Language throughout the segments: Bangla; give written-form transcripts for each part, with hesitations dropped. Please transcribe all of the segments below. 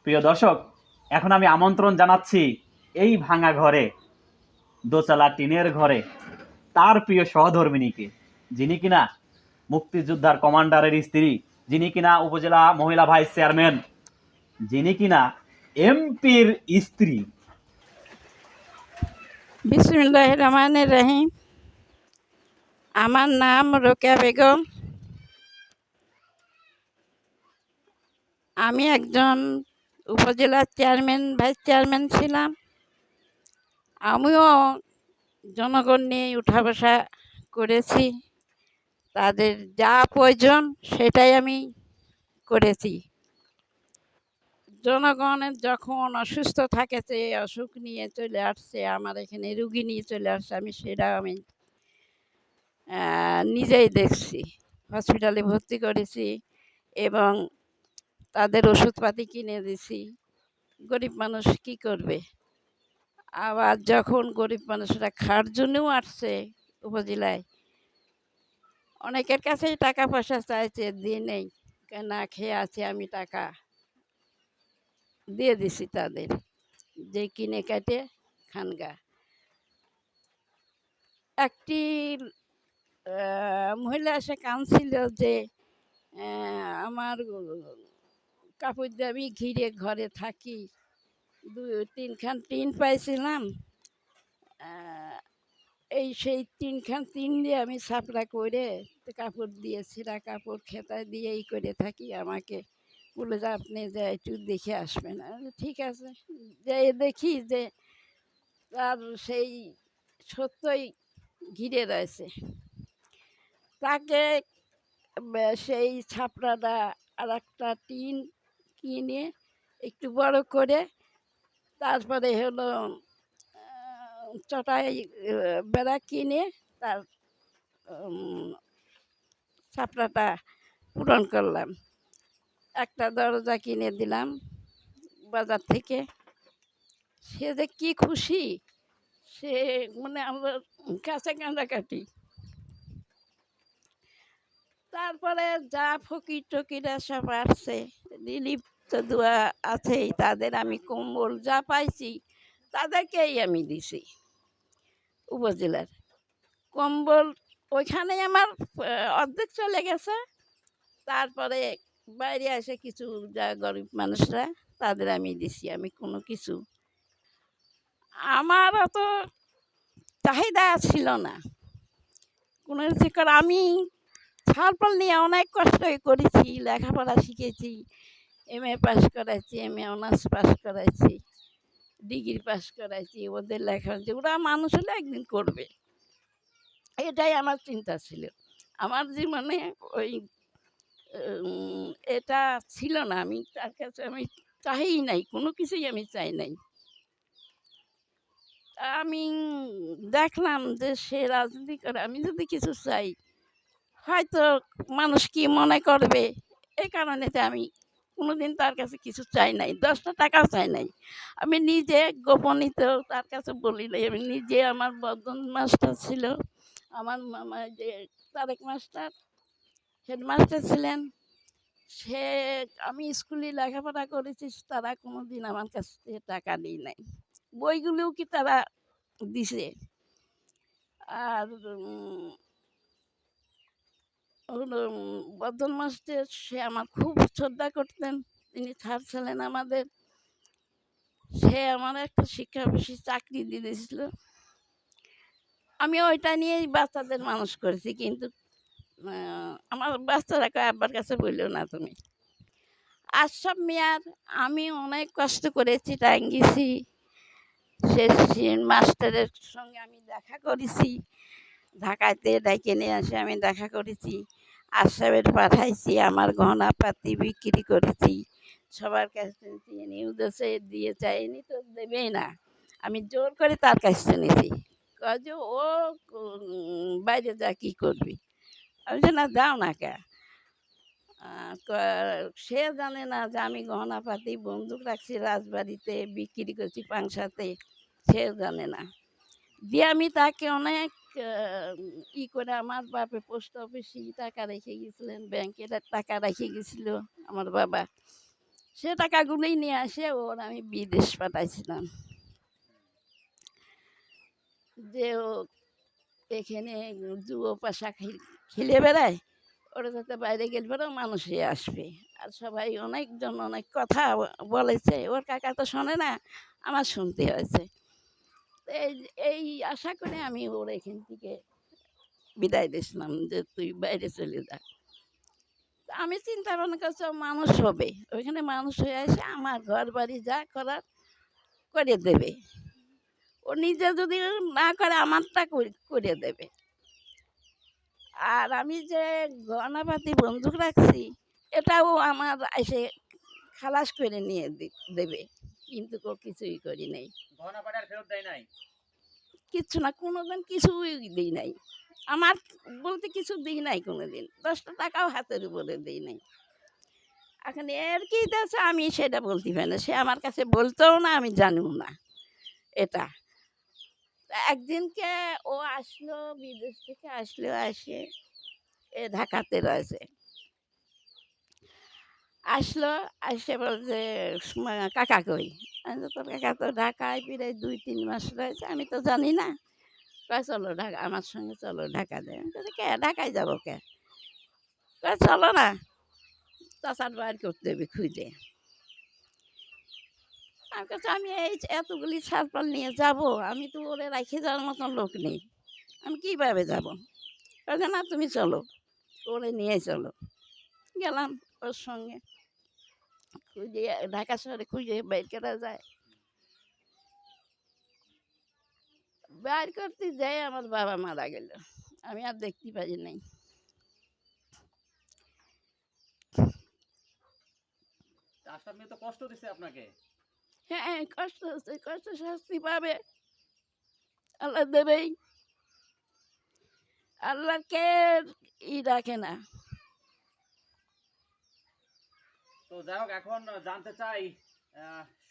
প্রিয় দর্শক, এখন আমি আমন্ত্রণ জানাচ্ছি এই ভাঙা ঘরে, দোতলা টিনের ঘরে তার প্রিয় সহধর্মিণীকে, যিনি কিনা মুক্তিযোদ্ধার কমান্ডারের স্ত্রী, যিনি কিনা উপজেলা মহিলা ভাইস চেয়ারম্যান, যিনি কিনা এমপির স্ত্রী। বিসমিল্লাহির রহমানির রহিম। আমার নাম রোকেয়া বেগম। আমি একজন উপজেলার চেয়ারম্যান, ভাইস চেয়ারম্যান ছিলাম। আমিও জনগণ নিয়ে উঠা বসা করেছি। তাদের যা প্রয়োজন সেটাই আমি করেছি। জনগণের যখন অসুস্থ থাকেছে, অসুখ নিয়ে চলে আসছে, আমার এখানে রুগী নিয়ে চলে আসছে, আমি সেটা আমি নিজেই দেখছি। হসপিটালে ভর্তি করেছি এবং তাদের ওষুধপাতি কিনে দিছি। গরিব মানুষ কি করবে? আবার যখন গরিব মানুষরা খাওয়ার জন্যও আসছে উপজেলায়, অনেকের কাছেই টাকা পয়সা চাইছে, দিয়ে নেই, না খেয়ে আছে, আমি টাকা দিয়ে দিছি তাদের, যে কিনে কাটে খানগা। একটি মহিলা এসে কাঁদছিল যে আমার কাপড় দিয়ে আমি ঘিরে ঘরে থাকি, 3খান টিন পাইছিলাম, সেই 3খান টিন দিয়ে আমি সাপড়া করে কাপড় দিয়ে ছেঁড়া কাপড় খেতা দিয়ে এই করে থাকি। আমাকে বলে যে আপনি যে একটু দেখে আসবেন। ঠিক আছে, যে দেখি যে তার সেই সত্যই ঘিরে রয়েছে। তাকে সেই ছাপড়াটা আর একটা টিন কিনে একটু বড় করে, তারপরে হলো চটাই বেড়া কিনে তার ছাপড়াটা পূরণ করলাম। একটা দরজা কিনে দিলাম বাজার থেকে। সে যে কি খুশি, সে মানে আমরা কাছে কান্দাকাটি। তারপরে যা ফকির টকিরা সব আসছে, রিলিফ তো দেওয়া আছেই, তাদের আমি কম্বল যা পাইছি তাদেরকেই আমি দিছি। উপজেলার কম্বল ওইখানেই আমার অর্ধেক চলে গেছে। তারপরে বাইরে এসে কিছু যা গরিব মানুষরা, তাদের আমি দিছি। আমি কোনো কিছু, আমার অত চাহিদা ছিল না কোনো কিছু করার। আমি ছাড়পল নিয়ে অনেক কষ্ট করেছি, লেখাপড়া শিখেছি, MA পাস করাইছি, MA অনার্স পাস করাইছি, ডিগ্রি পাস করাইছি। ওদের লেখা, ওরা মানুষ হলে একদিন করবে, এটাই আমার চিন্তা ছিল। আমার জীবনে ওই এটা ছিল না। আমি তার কাছে আমি চাই নাই, কোনো কিছুই আমি চাই নাই। আমি দেখলাম যে সে রাজনীতি করে, আমি যদি কিছু চাই হয়তো মানুষ কি মনে করবে, এই কারণে আমি কোনোদিন তার কাছে কিছু চাই নাই, 10টা টাকাও চাই নাই। আমি নিজে গোপনীত তার কাছে বলি নাই। আমি নিজে, আমার বর্ধন মাস্টার ছিল, আমার মামা যে তারেক মাস্টার হেডমাস্টার ছিলেন, সে, আমি স্কুলে লেখাপড়া করেছি, তারা কোনোদিন আমার কাছ থেকে টাকা নেই নাই। বইগুলোও কি তারা দিছে। আর বর্ধন মাস্টার, সে আমার খুব শ্রদ্ধা করতেন, তিনি স্যার ছিলেন আমাদের। সে আমার একটা শিক্ষা অফিসে চাকরি দিয়ে দিয়েছিল। আমি ওইটা নিয়েই বাচ্চাদের মানুষ করেছি। কিন্তু আমার বাচ্চারা আব্বার কাছে বললো না তুমি। আশরাফ মিয়ার আমি অনেক কষ্ট করেছি, টাঙ্গিছি। সে মাস্টারের সঙ্গে আমি দেখা করেছি, ঢাকাতে ডেকে নিয়ে আসে আমি দেখা করেছি। আশরাফের পাঠাইছি, আমার গহনাপাতি বিক্রি করেছি, সবার কাছে নিউ দেশে দিয়ে চাইনি তো দেবেই না, আমি জোর করে তার কাছে নিয়েছি। যে ও বাইরে যা কী করবি, আমি যে না দাও না কে। সে জানে না যে আমি গহনাপাতি বন্দুক রাখছি রাজবাড়িতে, বিক্রি করছি পাংশাতে, সে জানে না। দিয়ে আমি তাকে অনেক করে, আমার বাপে পোস্ট অফিসে টাকা রেখে গেছিলেন, ব্যাংকে টাকা রেখে গেছিল আমার বাবা, সে টাকাগুলোই নিয়ে আসে ওর আমি বিদেশ পাঠাইছিলাম, যে ও এখানে জুয়ো পাশা খেলে বেড়ায়, ওরা যাতে বাইরে গেলে পরেও মানুষে আসবে। আর সবাই অনেকজন অনেক কথা বলেছে, ওর কাকা তো শোনে না, আমার শুনতে হয়েছে। তো এই এই আশা করে আমি ওর এখান থেকে বিদায় দিয়েছিলাম যে তুই বাইরে চলে যা। তা আমি চিন্তা ভাবনা করছি ও মানুষ হবে, ওইখানে মানুষ হয়ে এসে আমার ঘর বাড়ি যা করার করে দেবে। ও নিজে যদি না করে আমারটা করে দেবে। আর আমি যে গহনাপাতি বন্দুক রাখছি, এটাও আমার এসে খালাস করে নিয়ে দেবে, কিন্তু ও কিছুই করি নাই। গহনা পাড়ার ফেরত দেয় নাই? কিচ্ছু না, কোনোদিন কিছুই দিই নাই। আমার বলতে কিছু দিই নাই কোনোদিন, 10টা টাকাও হাতের উপরে দিই নাই। এখন এর কি আছে আমি সেটা বলতে পারি না, সে আমার কাছে বলতেও না, আমি জানিও না এটা। তা একদিনকে ও আসলো, বিদেশ থেকে আসলো, আসে এ ঢাকাতে রয়েছে, আসলো, আসে বলছে কাকা কই? আমি তো তোর কাকা তো ঢাকায় প্রায় 2-3 মাস রয়েছে, আমি তো জানি না। কয় চলো ঢাকা, আমার সঙ্গে চলো ঢাকা যাই। আমি বলছি কে ঢাকায় যাবো কে? কয় চলো না, চাচার বাইর করতে হবে খুঁজে। আমি কাছে আমি এই এতগুলি ছাড়পাল নিয়ে যাব, আমি তো ওরে রেখে যাওয়ার মতন লোক নেই, আমি কীভাবে যাব? কাজে না তুমি চলো, ওরে নিয়ে চলো। গেলাম ওর সঙ্গে, খুঁজে ঢাকা শহরে খুঁজে বের করা যায়। বের করতে যাই আমার বাবা মারা গেল, আমি আর দেখতে পারি নাই। আশরাফ মিয়া তো কষ্ট দিছে আপনাকে। হ্যাঁ কষ্ট হচ্ছে, কষ্ট শাস্তি পাবে, আল্লাহ দেবেই। আল্লাহকে রাখে না। তো যাই হোক, এখন জানতে চাই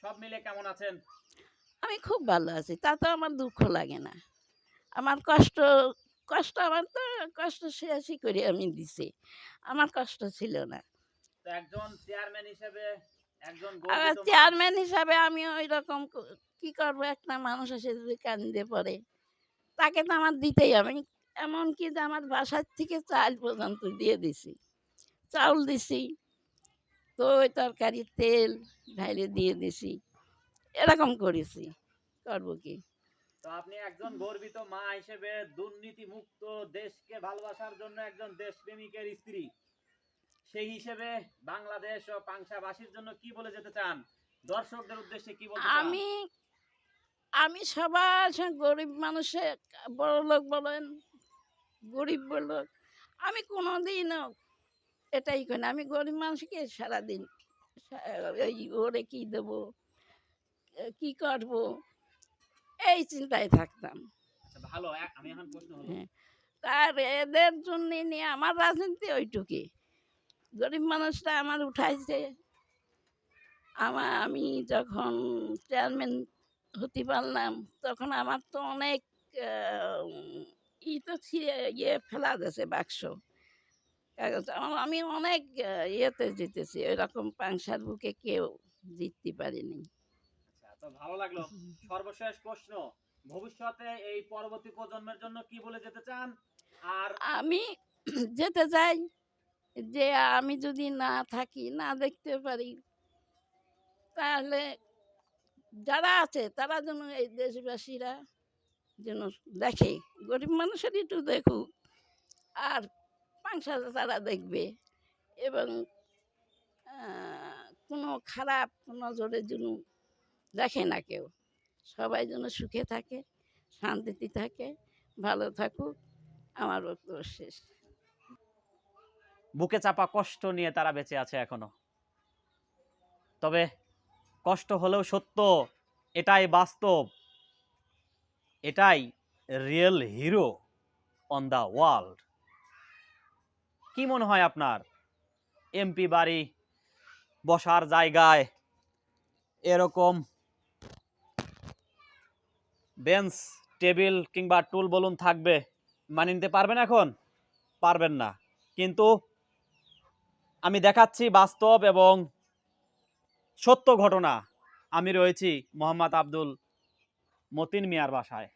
সব মিলে কেমন আছেন? আমি খুব ভালো আছি, তাতে আমার দুঃখ লাগে না। আমার কষ্ট, কষ্ট আমার তো কষ্ট শেষই করে আমি দিছি, আমার কষ্ট ছিল না। তো একজন চেয়ারম্যান হিসেবে, একজন আর গর্বিত মা। চেয়ারম্যান হিসাবে আমি ওই রকম কি করবো, একটা মানুষ এসে যদি কান্দে পড়ে, তাকে তো আমার দিতেই হবে। এমনকি যে আমার বাসার থেকে চাল পর্যন্ত দিয়ে দিছি, চাউল দিছি, তো ওই তরকারি তেল ঢাইলে দিয়ে দিছি, এরকম করেছি, করবো কি। তো আপনি একজন গর্বিত মা হিসেবে, দুর্নীতি মুক্ত দেশকে ভালোবাসার জন্য একজন দেশপ্রেমিকের স্ত্রী, সেই হিসেবে বাংলাদেশ ও পাংশাবাসীর জন্য কি বলে যেতে চান? দর্শকদের উদ্দেশ্যে কি বলতে চান? আমি আমি সবার সঙ্গে, গরিব মানুষের, বড় লোক বলেন গরিব বলুক, আমি কোনোদিনও এটাই করি না। আমি গরিব মানুষকে সারাদিন ওই ওরে কি দেবো, কি করবো, এই চিন্তায় থাকতাম। আচ্ছা ভালো, আমি এখন প্রশ্ন হলো, হ্যাঁ, তার এদের জন্য নিয়ে আমার রাজনীতি ওইটুকুই। গরিব মানুষটা আমার উঠাইছে, আমি যখন চেয়ারম্যান হতে পারলাম, তখন আমার তো অনেক তো ইয়ে ফেলা গেছে বাক্স কাগজ, আমি অনেক ইয়েতে জিতেছি, ওইরকম পাংশার বুকে কেউ জিততে পারিনি। আচ্ছা তো ভালো লাগলো। সর্বশেষ প্রশ্ন, ভবিষ্যতে এই পরবর্তী প্রজন্মের জন্য কি বলে যেতে চান? আর আমি যেতে চাই যে আমি যদি না থাকি, না দেখতে পারি, তাহলে যারা আছে তারা যেন, এই দেশবাসীরা যেন দেখে, গরিব মানুষের একটু দেখুক, আর পাংশা তারা দেখবে, এবং কোনো খারাপ নজরে যেন দেখে না কেউ। সবাই যেন সুখে থাকে, শান্তিতে থাকে, ভালো থাকুক, আমার বক্তব্য শেষ। বুকে চাপা কষ্ট নিয়ে তারা বেঁচে আছে এখনো। তবে কষ্ট হলেও সত্য, এটাই বাস্তব, এটাই real hero on the world. কি মনে হয় আপনার? এমপি বাড়ি, বসার জায়গায় এরকম বেঞ্চ টেবিল কিংবা টুল বলুন থাকবে, মানিয়ে নিতে পারবেন? এখন পারবেন না, কিন্তু আমি দেখাচ্ছি বাস্তব এবং সত্য ঘটনা। আমি রয়েছি মোহাম্মদ আব্দুল মতিন মিয়ার বাসায়।